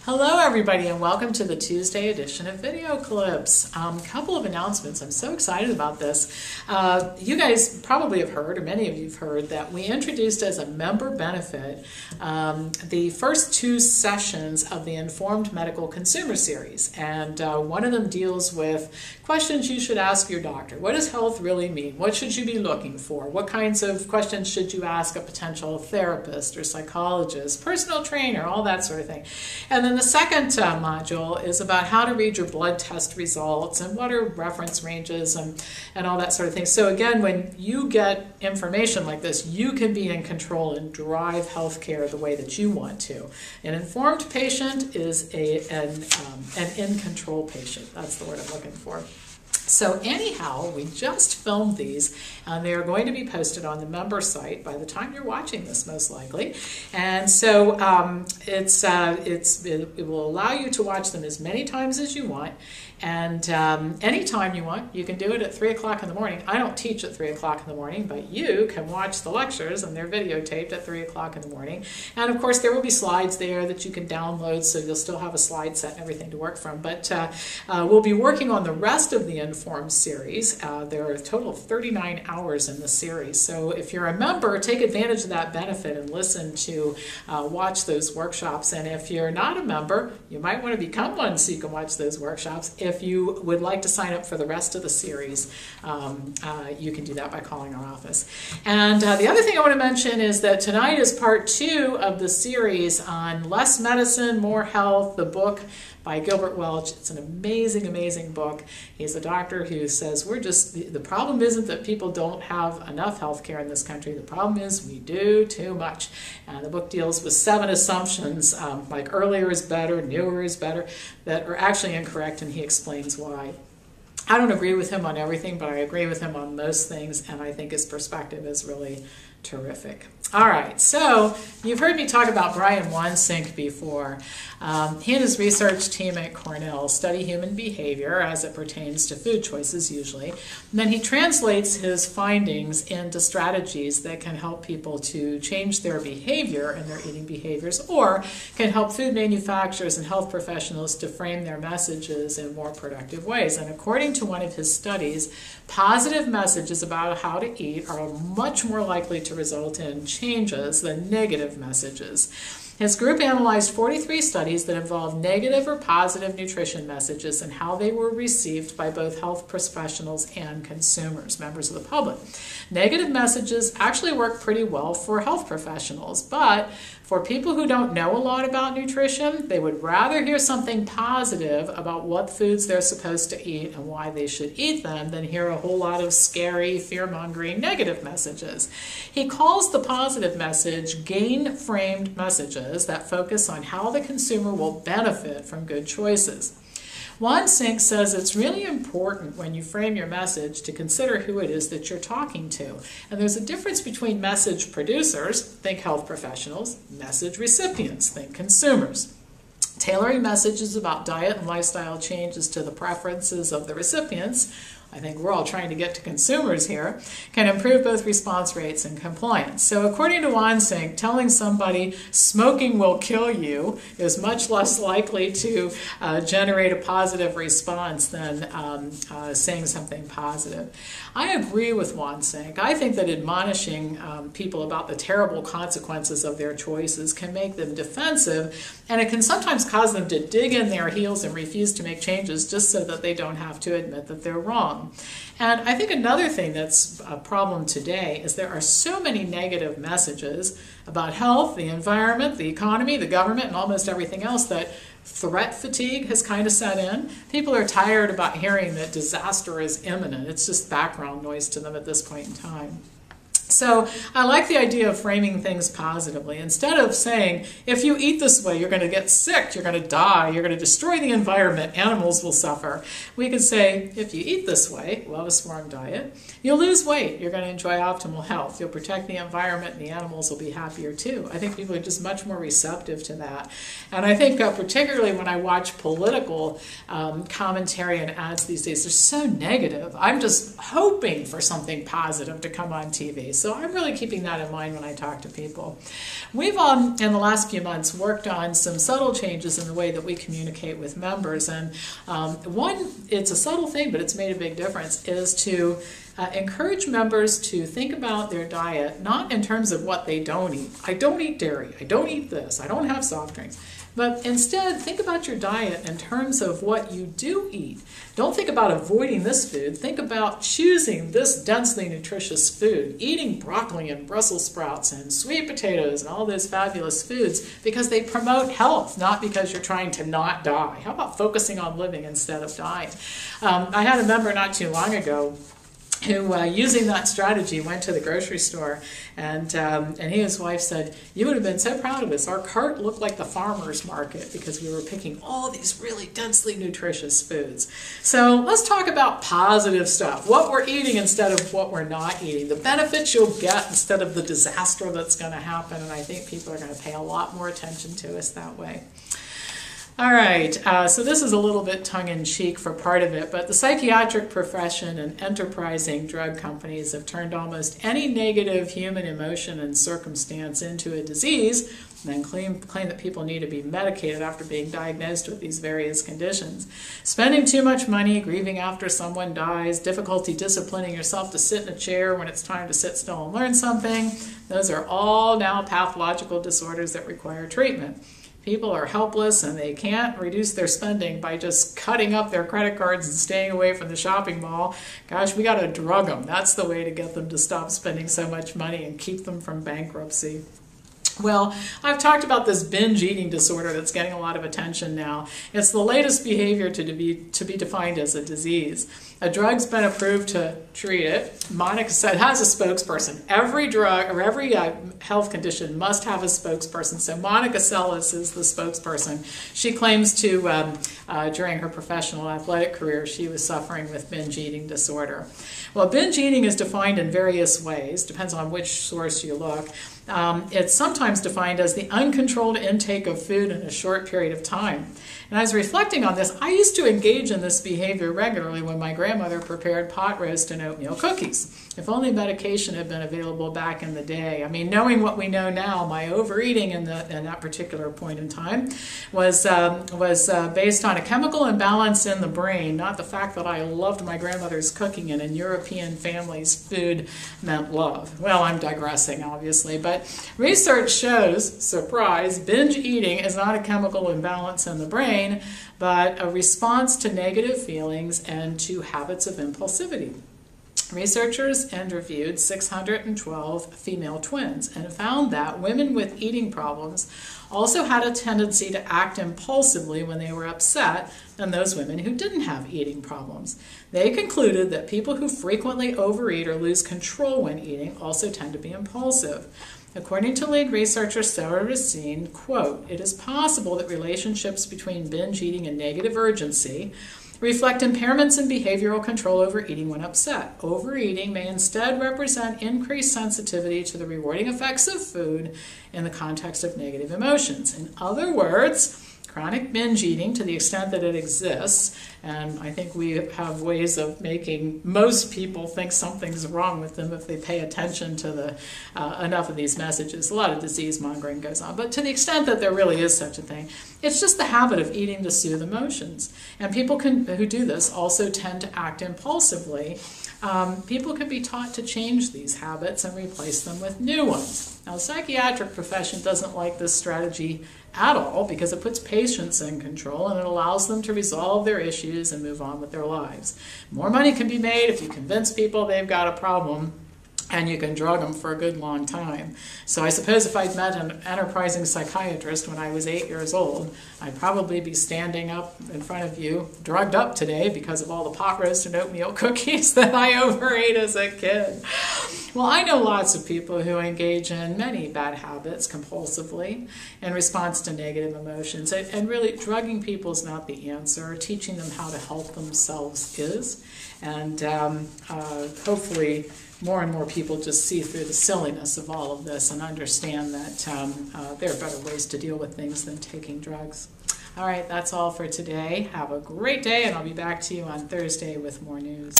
Hello everybody and welcome to the Tuesday edition of Video Clips. Couple of announcements. I'm so excited about this. You guys probably have heard, or many of you have heard, that we introduced as a member benefit the first two sessions of the Informed Medical Consumer Series. And one of them deals with questions you should ask your doctor. What does health really mean? What should you be looking for? What kinds of questions should you ask a potential therapist or psychologist, personal trainer, all that sort of thing. And then the second module is about how to read your blood test results and what are reference ranges and all that sort of thing. So again, when you get information like this, you can be in control and drive healthcare the way that you want to. An informed patient is an in-control patient. That's the word I'm looking for. So anyhow, we just filmed these, and they are going to be posted on the member site by the time you're watching this, most likely. And so it will allow you to watch them as many times as you want, and anytime you want. You can do it at 3 o'clock in the morning. I don't teach at 3 o'clock in the morning, but you can watch the lectures, and they're videotaped at 3 o'clock in the morning. And of course, there will be slides there that you can download, so you'll still have a slide set and everything to work from. But we'll be working on the rest of the Informed series. There are a total of 39 hours in the series. So if you're a member, take advantage of that benefit and listen to watch those workshops. And if you're not a member, you might want to become one so you can watch those workshops. If you would like to sign up for the rest of the series, you can do that by calling our office. And the other thing I want to mention is that tonight is part 2 of the series on Less Medicine, More Health, the book by Gilbert Welch. It's an amazing, amazing book. He's a doctor who says the problem isn't that people don't have enough health care in this country. The problem is we do too much. And the book deals with 7 assumptions, like earlier is better, newer is better, that are actually incorrect, and he explains why. I don't agree with him on everything, but I agree with him on most things, and I think his perspective is really terrific. All right, so you've heard me talk about Brian Wansink before. He and his research team at Cornell study human behavior as it pertains to food choices usually. And then he translates his findings into strategies that can help people to change their behavior and their eating behaviors, or can help food manufacturers and health professionals to frame their messages in more productive ways. And according to one of his studies, positive messages about how to eat are much more likely to result in changes than negative messages. His group analyzed 43 studies that involved negative or positive nutrition messages and how they were received by both health professionals and consumers, members of the public. Negative messages actually work pretty well for health professionals, but for people who don't know a lot about nutrition, they would rather hear something positive about what foods they're supposed to eat and why they should eat them than hear a whole lot of scary, fear-mongering negative messages. He calls the positive message gain-framed messages that focus on how the consumer will benefit from good choices. Wansink says it's really important when you frame your message to consider who it is that you're talking to. And there's a difference between message producers, think health professionals, message recipients, think consumers. Tailoring messages about diet and lifestyle changes to the preferences of the recipients, I think we're all trying to get to consumers here, can improve both response rates and compliance. So according to Wansink, telling somebody smoking will kill you is much less likely to generate a positive response than saying something positive. I agree with Wansink. I think that admonishing people about the terrible consequences of their choices can make them defensive, and it can sometimes cause them to dig in their heels and refuse to make changes just so that they don't have to admit that they're wrong. And I think another thing that's a problem today is there are so many negative messages about health, the environment, the economy, the government, and almost everything else that threat fatigue has kind of set in. People are tired about hearing that disaster is imminent. It's just background noise to them at this point in time. So I like the idea of framing things positively. Instead of saying, if you eat this way, you're going to get sick, you're going to die, you're going to destroy the environment, animals will suffer. We could say, if you eat this way, we'll have a swarm diet, you'll lose weight, you're going to enjoy optimal health, you'll protect the environment, and the animals will be happier too. I think people are just much more receptive to that. And I think particularly when I watch political commentary and ads these days, they're so negative. I'm just hoping for something positive to come on TV. So I'm really keeping that in mind when I talk to people. We've, in the last few months, worked on some subtle changes in the way that we communicate with members. And one, it's a subtle thing, but it's made a big difference, is to encourage members to think about their diet, not in terms of what they don't eat. I don't eat dairy. I don't eat this. I don't have soft drinks. But instead, think about your diet in terms of what you do eat. Don't think about avoiding this food. Think about choosing this densely nutritious food, eating broccoli and Brussels sprouts and sweet potatoes and all those fabulous foods because they promote health, not because you're trying to not die. How about focusing on living instead of dying? I had a member not too long ago who, using that strategy, went to the grocery store, and he and his wife said, "You would have been so proud of us. Our cart looked like the farmer's market because we were picking all these really densely nutritious foods." So let's talk about positive stuff, what we're eating instead of what we're not eating, the benefits you'll get instead of the disaster that's going to happen, and I think people are going to pay a lot more attention to us that way. All right, so this is a little bit tongue-in-cheek for part of it, but the psychiatric profession and enterprising drug companies have turned almost any negative human emotion and circumstance into a disease and then claim that people need to be medicated after being diagnosed with these various conditions. Spending too much money, grieving after someone dies, difficulty disciplining yourself to sit in a chair when it's time to sit still and learn something, those are all now pathological disorders that require treatment. People are helpless and they can't reduce their spending by just cutting up their credit cards and staying away from the shopping mall. Gosh, we got to drug them. That's the way to get them to stop spending so much money and keep them from bankruptcy. Well, I've talked about this binge eating disorder that's getting a lot of attention now. It's the latest behavior to be defined as a disease. A drug's been approved to treat it. Monica said it has a spokesperson. Every drug or every health condition must have a spokesperson. So Monica Seles is the spokesperson. She claims to, during her professional athletic career, she was suffering with binge eating disorder. Well, binge eating is defined in various ways, depends on which source you look. It's sometimes defined as the uncontrolled intake of food in a short period of time. And I was reflecting on this. I used to engage in this behavior regularly when my grandmother prepared pot roast and oatmeal cookies. If only medication had been available back in the day. I mean, knowing what we know now, my overeating in that particular point in time was based on a chemical imbalance in the brain, not the fact that I loved my grandmother's cooking and in European families, food meant love. Well, I'm digressing, obviously, but research shows, surprise, binge eating is not a chemical imbalance in the brain, but a response to negative feelings and to habits of impulsivity. Researchers interviewed 612 female twins and found that women with eating problems also had a tendency to act impulsively when they were upset than those women who didn't have eating problems. They concluded that people who frequently overeat or lose control when eating also tend to be impulsive. According to lead researcher Sarah Racine, quote, "It is possible that relationships between binge eating and negative urgency reflect impairments in behavioral control over eating when upset. Overeating may instead represent increased sensitivity to the rewarding effects of food in the context of negative emotions." In other words, chronic binge eating, to the extent that it exists, and I think we have ways of making most people think something's wrong with them if they pay attention to enough of these messages. A lot of disease mongering goes on, but to the extent that there really is such a thing, it's just the habit of eating to soothe emotions. And people who do this also tend to act impulsively. People can be taught to change these habits and replace them with new ones. Now, the psychiatric profession doesn't like this strategy at all because it puts patients in control and it allows them to resolve their issues and move on with their lives. More money can be made if you convince people they've got a problem, and you can drug them for a good long time. So I suppose if I'd met an enterprising psychiatrist when I was 8 years old, I'd probably be standing up in front of you, drugged up today because of all the pot roast and oatmeal cookies that I overate as a kid. Well, I know lots of people who engage in many bad habits compulsively in response to negative emotions. And really, drugging people is not the answer. Teaching them how to help themselves is. And hopefully, more and more people just see through the silliness of all of this and understand that there are better ways to deal with things than taking drugs. All right, that's all for today. Have a great day, and I'll be back to you on Thursday with more news.